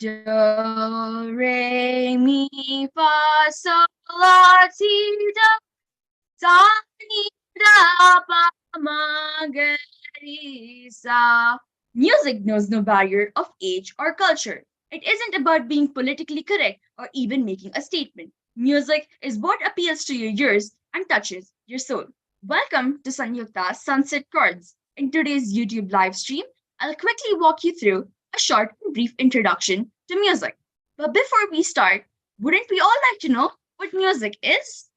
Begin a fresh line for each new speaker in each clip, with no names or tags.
Do, re, mi, fa, sol, la, si, do, sa, ni, da, pa, ma, ga, re, sa. Music knows no barrier of age or culture. It isn't about being politically correct or even making a statement. Music is what appeals to your ears and touches your soul. Welcome to Sanyukta's Sunset Chords. In today's YouTube live stream, I'll quickly walk you through a short and brief introduction to music. But before we start, wouldn't we all like to know what music is?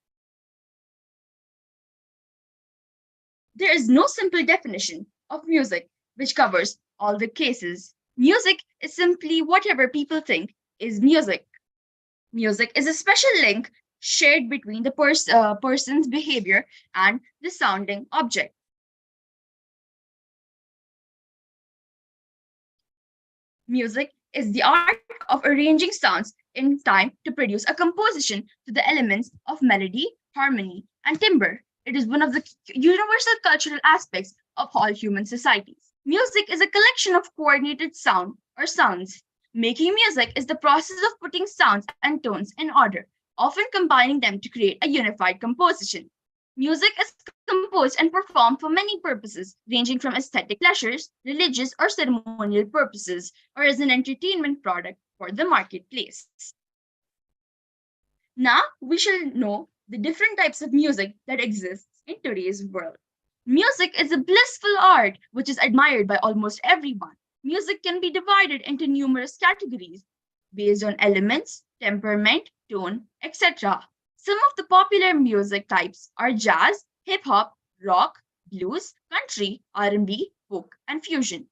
There is no simple definition of music which covers all the cases. Music is simply whatever people think is music. Music is a special link shared between the person's behavior and the sounding object. Music is the art of arranging sounds in time to produce a composition to the elements of melody, harmony, and timbre. It is one of the universal cultural aspects of all human societies. Music is a collection of coordinated sound or sounds. Making music is the process of putting sounds and tones in order, often combining them to create a unified composition. Music is composed and performed for many purposes, ranging from aesthetic pleasures, religious or ceremonial purposes, or as an entertainment product for the marketplace. Now, we shall know the different types of music that exists in today's world. Music is a blissful art which is admired by almost everyone. Music can be divided into numerous categories based on elements, temperament, tone, etc. Some of the popular music types are jazz, hip hop, rock, blues, country, R&B, folk, and fusion.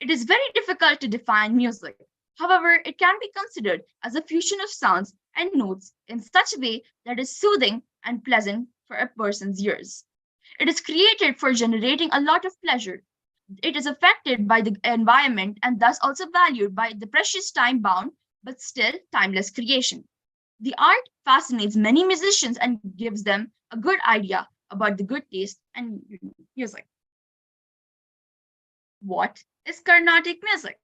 It is very difficult to define music. However, it can be considered as a fusion of sounds and notes in such a way that is soothing and pleasant for a person's ears. It is created for generating a lot of pleasure. It is affected by the environment and thus also valued by the precious time bound but still timeless creation. The art fascinates many musicians and gives them a good idea about the good taste and music. What is Carnatic music?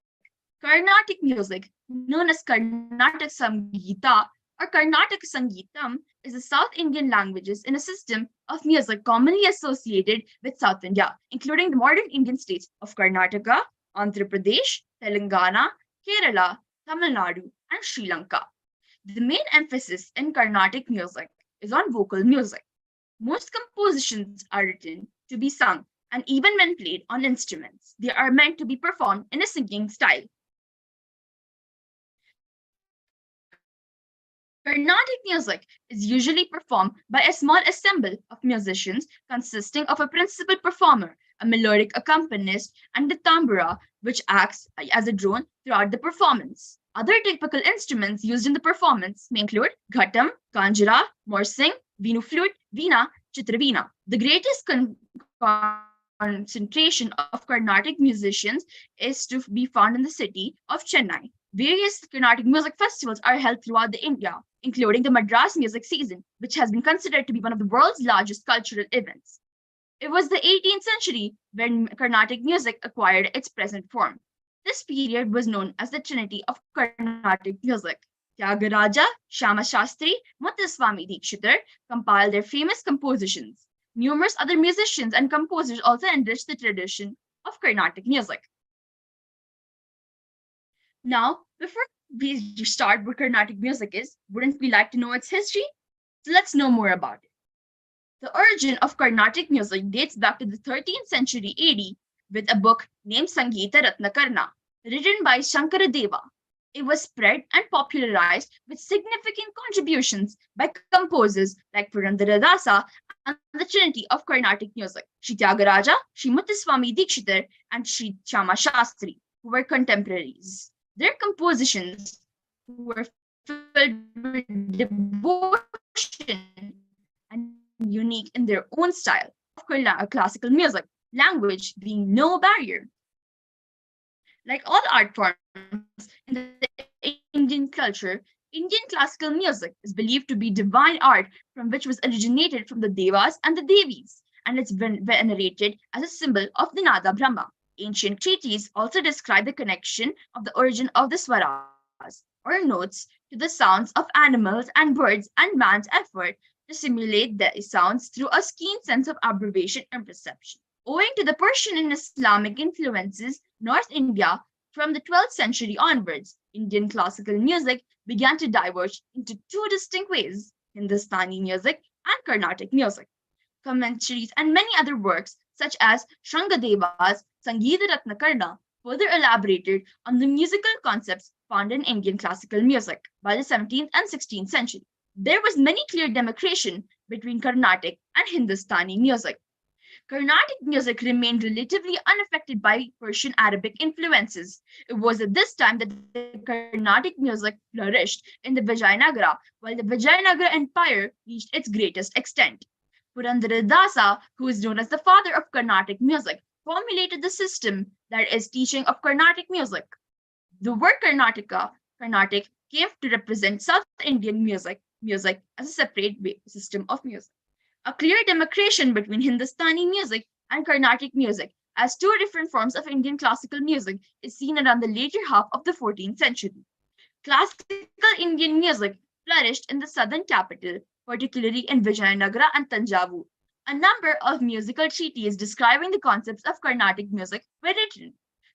Carnatic music, known as Carnatic Samgita or Carnatic Sangeetam, is a South Indian languages in a system of music commonly associated with South India, including the modern Indian states of Karnataka, Andhra Pradesh, Telangana, Kerala, Tamil Nadu, and Sri Lanka. The main emphasis in Carnatic music is on vocal music. Most compositions are written to be sung, and even when played on instruments, they are meant to be performed in a singing style. Carnatic music is usually performed by a small ensemble of musicians consisting of a principal performer, a melodic accompanist, and the tambura, which acts as a drone throughout the performance. Other typical instruments used in the performance may include ghatam, kanjara, morsing, venu flute, veena, chitraveena. The greatest concentration of Carnatic musicians is to be found in the city of Chennai. Various Carnatic music festivals are held throughout the India, including the Madras Music Season, which has been considered to be one of the world's largest cultural events. It was the 18th century when Carnatic music acquired its present form. This period was known as the Trinity of Carnatic music. Tyagaraja, Shama Shastri, Muthuswami Dikshitar compiled their famous compositions. Numerous other musicians and composers also enriched the tradition of Carnatic music. Now, before we start what Carnatic music is, wouldn't we like to know its history? So let's know more about it. The origin of Carnatic music dates back to the 13th century AD with a book named Sangeeta Ratnakarna, written by Shankaradeva. It was spread and popularized with significant contributions by composers like Purandaradasa and the Trinity of Carnatic music, Sri Tyagaraja, Sri Muthuswami Dikshitar, and Sri Shama Shastri, who were contemporaries. Their compositions were filled with devotion and unique in their own style of classical music, language being no barrier. Like all art forms in the Indian culture, Indian classical music is believed to be divine art from which was originated from the Devas and the Devis, and it's been venerated as a symbol of the Nada Brahma. Ancient treatises also describe the connection of the origin of the swaras, or notes to the sounds of animals and birds and man's effort to simulate the sounds through a keen sense of abbreviation and perception. Owing to the Persian and Islamic influences, North India, from the 12th century onwards, Indian classical music began to diverge into two distinct ways: Hindustani music and Carnatic music. Commentaries and many other works, such as Shrangadeva's Sangeeta Ratnakarna, further elaborated on the musical concepts found in Indian classical music. By the 17th and 16th century, there was many clear demarcation between Carnatic and Hindustani music. Carnatic music remained relatively unaffected by Persian Arabic influences. It was at this time that the Carnatic music flourished in the Vijayanagara, while the Vijayanagara Empire reached its greatest extent. Purandaradasa, who is known as the father of Carnatic music, formulated the system that is teaching of Carnatic music. The word Carnatic came to represent South Indian music as a separate system of music. A clear demarcation between Hindustani music and Carnatic music as two different forms of Indian classical music is seen around the later half of the 14th century. Classical Indian music flourished in the southern capital, particularly in Vijayanagara and Tanjavur. A number of musical treatises describing the concepts of Carnatic music were written.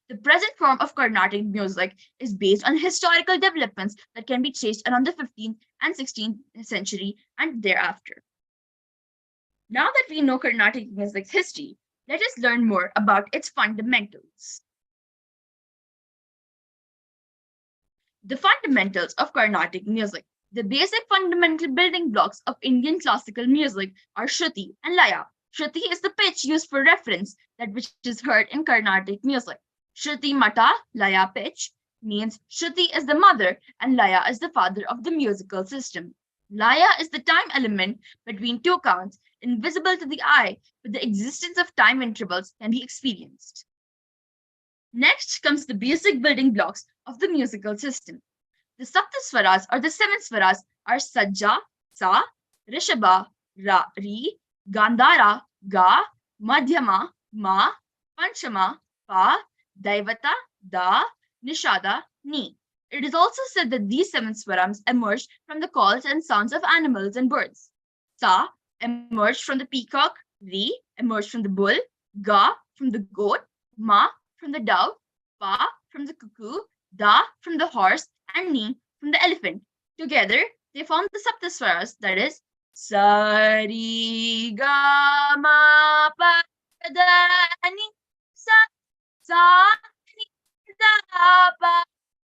The present form of Carnatic music is based on historical developments that can be traced around the 15th and 16th century and thereafter. Now that we know Carnatic music's history, let us learn more about its fundamentals. The fundamentals of Carnatic music. The basic fundamental building blocks of Indian classical music are Shruti and Laya. Shruti is the pitch used for reference, that which is heard in Carnatic music. Shruti Mata, Laya pitch, means Shruti is the mother and Laya is the father of the musical system. Laya is the time element between two counts, invisible to the eye, but the existence of time intervals can be experienced. Next comes the basic building blocks of the musical system. The Saptaswaras or the seven swaras are Sajja, Sa, Rishabha, Ra, Ri, Gandhara, Ga, Madhyama, Ma, Panchama, Pa, Daivata, Da, Nishada, Ni. It is also said that these seven swarams emerged from the calls and sounds of animals and birds. Sa emerged from the peacock, Ri emerged from the bull, Ga from the goat, Ma from the dove, Pa from the cuckoo, Da from the horse, and Ni from the elephant. Together, they form the Saptaswaras, that is, Sa, Ri, Ga, Ma, Pa, Da, Ni, Sa, Sa, Ni, Da, Pa,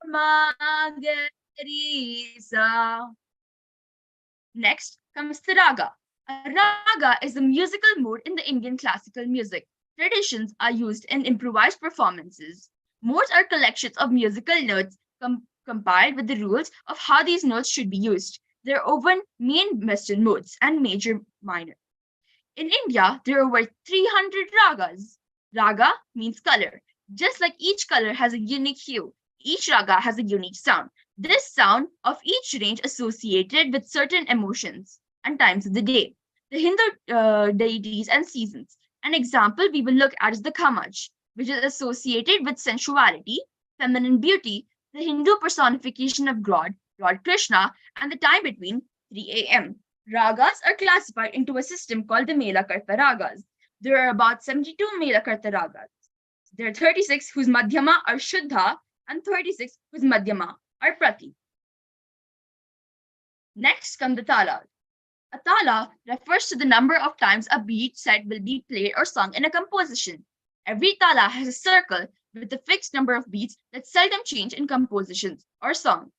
Ma, Ga, Ri, Sa. Next comes the Raga. A raga is a musical mode in the Indian classical music. Traditions are used in improvised performances. Modes are collections of musical notes compiled with the rules of how these notes should be used. There are over main Western modes and major minor. In India, there are over 300 ragas. Raga means color. Just like each color has a unique hue, each raga has a unique sound. This sound of each range associated with certain emotions and times of the day. The Hindu deities and seasons. An example we will look at is the Khamaj, which is associated with sensuality, feminine beauty, the Hindu personification of God, Lord Krishna, and the time between 3 a.m. Ragas are classified into a system called the Melakarta Ragas. There are about 72 Melakarta Ragas. There are 36 whose Madhyama are Shuddha and 36 whose Madhyama are Prati. Next come the Talas. A tala refers to the number of times a beat set will be played or sung in a composition. Every tala has a circle with a fixed number of beats that seldom change in compositions or songs.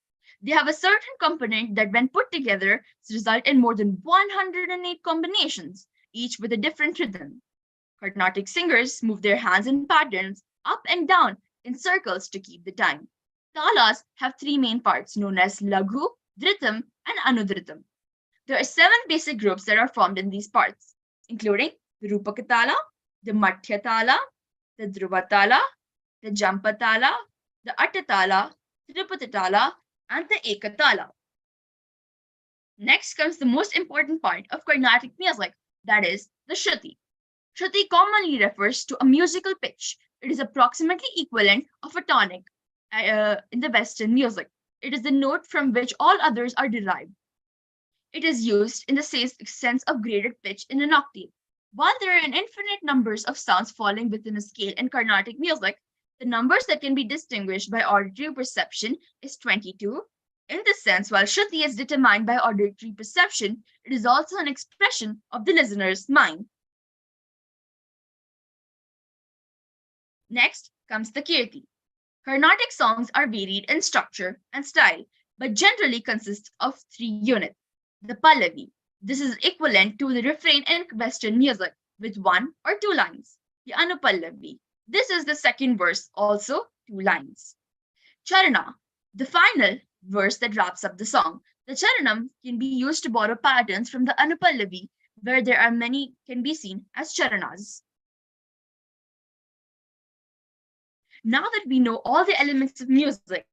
They have a certain component that, when put together, result in more than 108 combinations, each with a different rhythm. Carnatic singers move their hands in patterns up and down in circles to keep the time. Talas have three main parts known as Laghu, Dhritam, and Anudhritam. There are 7 basic groups that are formed in these parts, including the Rupaka Tala, the Madhya Tala, the Dhruva Tala, the Jampa Tala, the Atta Tala, Tripata Tala, and the Eka Tala. Next comes the most important part of Carnatic music, that is the Shruti. Shruti commonly refers to a musical pitch. It is approximately equivalent of a tonic in the Western music. It is the note from which all others are derived. It is used in the sense of graded pitch in an octave. While there are an infinite numbers of sounds falling within a scale in Carnatic music, the numbers that can be distinguished by auditory perception is 22. In this sense, while Shruti is determined by auditory perception, it is also an expression of the listener's mind. Next comes the Kirti. Carnatic songs are varied in structure and style, but generally consist of three units. The Pallavi. This is equivalent to the refrain in Western music with one or two lines. The Anupallavi. This is the second verse, also two lines. Charana. The final verse that wraps up the song. The Charanam can be used to borrow patterns from the Anupallavi, where there are many can be seen as Charanas. Now that we know all the elements of music,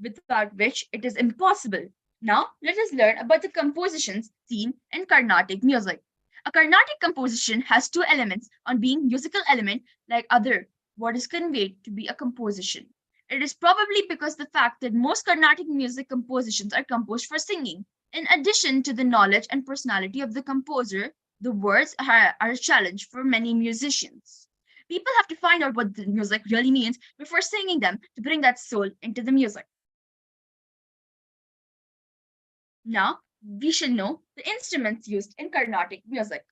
without which it is impossible, now let us learn about the compositions seen in Carnatic music. A Carnatic composition has two elements on being musical element like other what is conveyed to be a composition. It is probably because the fact that most Carnatic music compositions are composed for singing. In addition to the knowledge and personality of the composer, the words are a challenge for many musicians. People have to find out what the music really means before singing them to bring that soul into the music. Now, we shall know the instruments used in Carnatic music.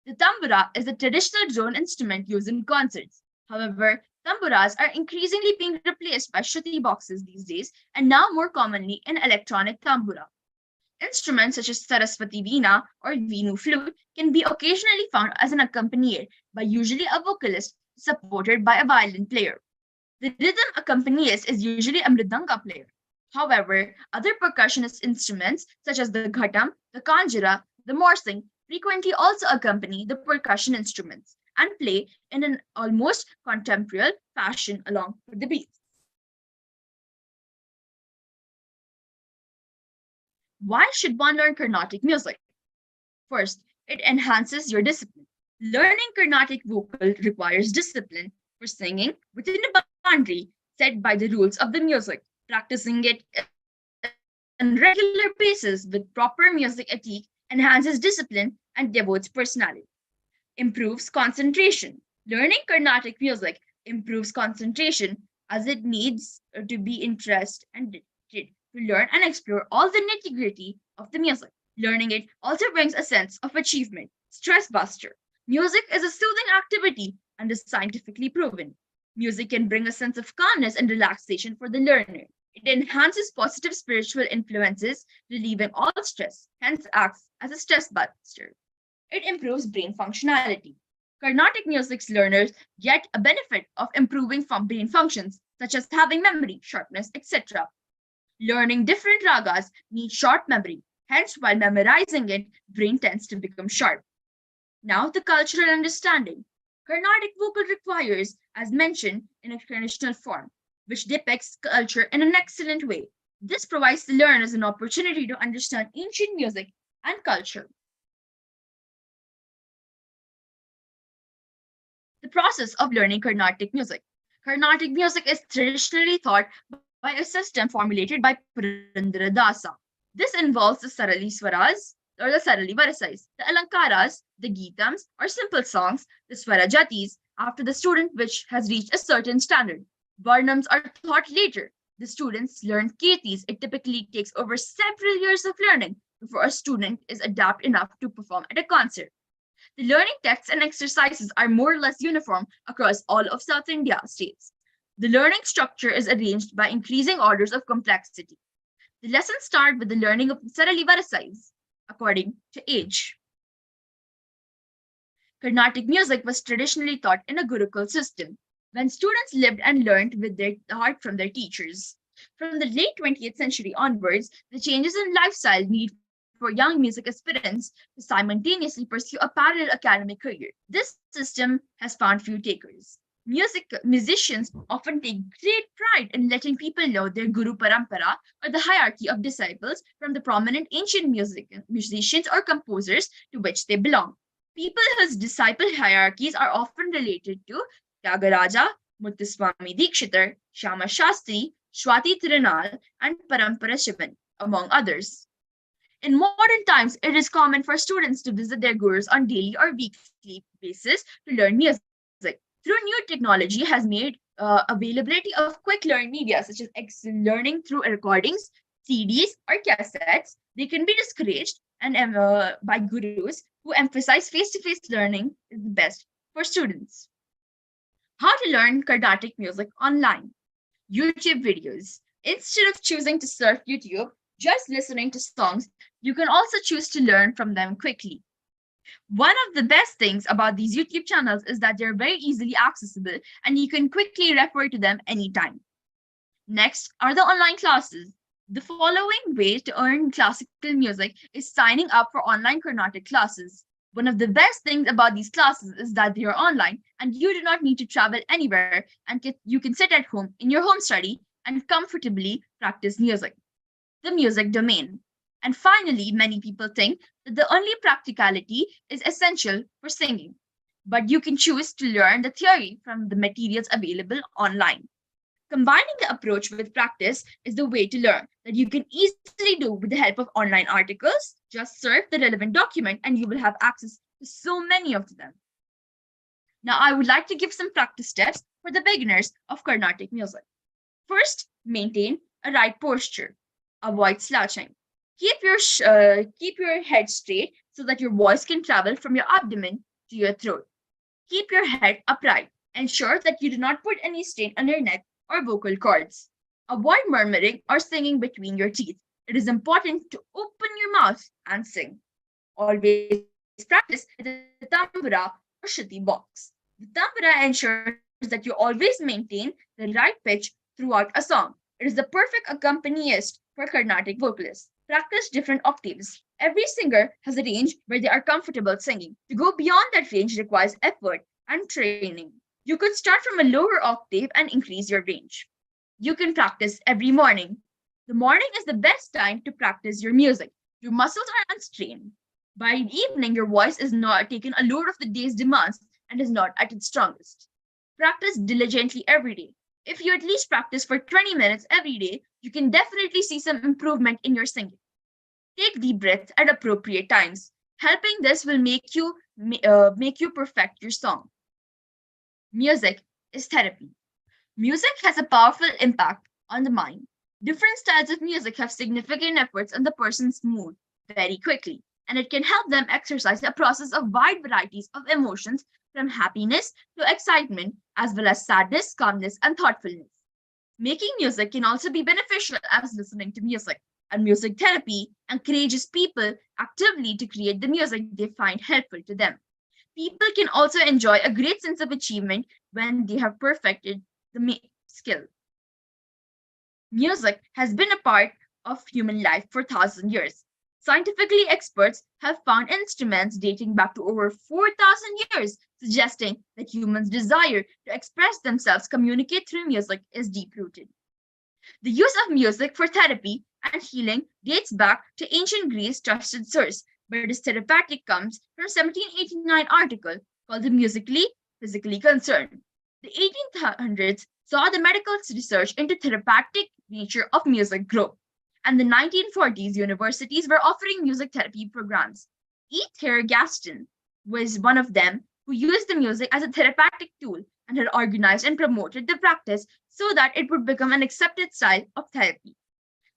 The tambura is a traditional drone instrument used in concerts. However, tamburas are increasingly being replaced by shruti boxes these days and now more commonly in electronic tambura. Instruments such as Saraswati Veena or Veenu flute can be occasionally found as an accompaniment by usually a vocalist supported by a violin player. The rhythm accompanist is usually a mridanga player. However, other percussionist instruments such as the ghatam, the kanjara, the morsing frequently also accompany the percussion instruments and play in an almost contemporary fashion along with the beats. Why should one learn Carnatic music? First, it enhances your discipline. Learning Carnatic vocal requires discipline for singing within a boundary set by the rules of the music. Practicing it on regular basis with proper music etiquette enhances discipline and devotes personality. Improves concentration. Learning Carnatic music improves concentration as it needs to be interested and dedicated to learn and explore all the nitty-gritty of the music. Learning it also brings a sense of achievement. Stress buster. Music is a soothing activity and is scientifically proven. Music can bring a sense of calmness and relaxation for the learner. It enhances positive spiritual influences, relieving all stress, hence acts as a stress buster. It improves brain functionality. Carnatic music's learners get a benefit of improving from brain functions, such as having memory, sharpness, etc. Learning different ragas needs short memory. Hence, while memorizing it, brain tends to become sharp. Now, the cultural understanding. Carnatic vocal requires, as mentioned, in a traditional form, which depicts culture in an excellent way. This provides the learners an opportunity to understand ancient music and culture. The process of learning Carnatic music. Carnatic music is traditionally taught by a system formulated by Purandara Dasa. This involves the Swaras or the Varasais, the Alankaras, the Geetams or simple songs, the Swarajatis, after the student which has reached a certain standard. Varnams are taught later. The students learn Kirtis. It typically takes over several years of learning before a student is adept enough to perform at a concert. The learning texts and exercises are more or less uniform across all of South India states. The learning structure is arranged by increasing orders of complexity. The lessons start with the learning of the Varasais according to age. Carnatic music was traditionally taught in a Gurukul system, when students lived and learned with their heart from their teachers. From the late 20th century onwards, the changes in lifestyle need for young music aspirants to simultaneously pursue a parallel academic career. This system has found few takers. Musicians often take great pride in letting people know their Guru Parampara or the hierarchy of disciples from the prominent ancient musicians or composers to which they belong. People whose disciple hierarchies are often related to Tyagaraja, Muthuswami Dikshitar, Shama Shastri, Swati Tirunal, and Parampara Shivan, among others. In modern times, it is common for students to visit their gurus on daily or weekly basis to learn music. Through new technology has made availability of quick learn media such as learning through recordings, CDs, or cassettes. They can be discouraged and by gurus who emphasize face-to-face learning is the best for students. How to learn Carnatic music online. YouTube videos. Instead of choosing to surf YouTube, just listening to songs, you can also choose to learn from them quickly. One of the best things about these YouTube channels is that they're very easily accessible and you can quickly refer to them anytime. Next are the online classes. The following way to earn classical music is signing up for online Carnatic classes. One of the best things about these classes is that they are online and you do not need to travel anywhere and you can sit at home in your home study and comfortably practice music. The music domain. And finally, many people think that the only practicality is essential for singing, but you can choose to learn the theory from the materials available online. Combining the approach with practice is the way to learn that you can easily do with the help of online articles. Just search the relevant document and you will have access to so many of them. Now, I would like to give some practice steps for the beginners of Carnatic music. First, maintain a right posture. Avoid slouching. Keep your head straight so that your voice can travel from your abdomen to your throat. Keep your head upright. Ensure that you do not put any strain on your neck or vocal cords. Avoid murmuring or singing between your teeth. It is important to open your mouth and sing. Always practice with the tambura or shruti box. The tambura ensures that you always maintain the right pitch throughout a song. It is the perfect accompanist for Carnatic vocalists. Practice different octaves. Every singer has a range where they are comfortable singing. To go beyond that range requires effort and training. You could start from a lower octave and increase your range. You can practice every morning. The morning is the best time to practice your music. Your muscles are unstrained. By evening, your voice is not taken a load of the day's demands and is not at its strongest. Practice diligently every day. If you at least practice for 20 minutes every day, you can definitely see some improvement in your singing. Take deep breaths at appropriate times. Helping this will make you perfect your song. Music is therapy. Music has a powerful impact on the mind. Different styles of music have significant efforts on the person's mood very quickly, and it can help them exercise a process of wide varieties of emotions from happiness to excitement, as well as sadness, calmness, and thoughtfulness. Making music can also be beneficial as listening to music, and music therapy encourages people actively to create the music they find helpful to them. People can also enjoy a great sense of achievement when they have perfected the skill. Music has been a part of human life for thousands of years. Scientifically, experts have found instruments dating back to over 4,000 years, suggesting that humans' desire to express themselves, communicate through music, is deep rooted. The use of music for therapy and healing dates back to ancient Greece's trusted source, but its therapeutic comes from a 1789 article called The Musically Physically Concerned. The 1800s saw the medical research into therapeutic nature of music grow, and the 1940s universities were offering music therapy programs. E. Thayer Gaston was one of them who used the music as a therapeutic tool and had organized and promoted the practice so that it would become an accepted style of therapy.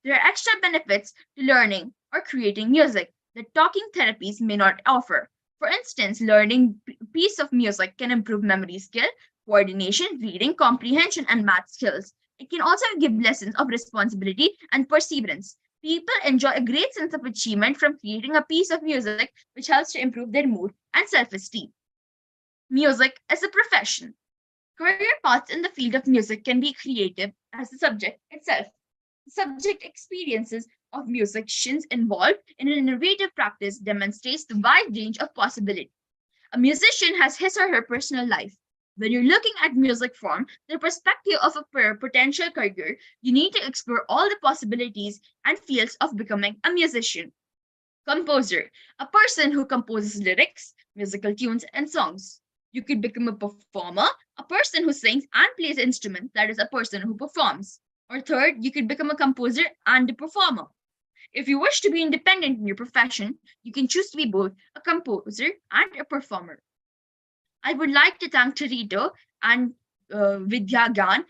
There are extra benefits to learning or creating music that talking therapies may not offer. For instance, learning a piece of music can improve memory skill, coordination, reading, comprehension, and math skills. It can also give lessons of responsibility and perseverance. People enjoy a great sense of achievement from creating a piece of music, which helps to improve their mood and self esteem. Music as a profession. Career paths in the field of music can be creative as the subject itself. The subject experiences of musicians involved in an innovative practice demonstrates the wide range of possibility. A musician has his or her personal life. When you're looking at music from the perspective of a potential career, you need to explore all the possibilities and fields of becoming a musician. Composer, a person who composes lyrics, musical tunes, and songs. You could become a performer, a person who sings and plays instruments, that is, a person who performs. Or third, you could become a composer and a performer. If you wish to be independent in your profession, you can choose to be both a composer and a performer. I would like to thank Tarito and Vidya Gan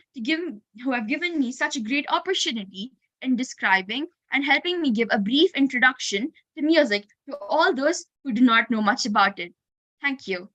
who have given me such a great opportunity in describing and helping me give a brief introduction to music to all those who do not know much about it. Thank you.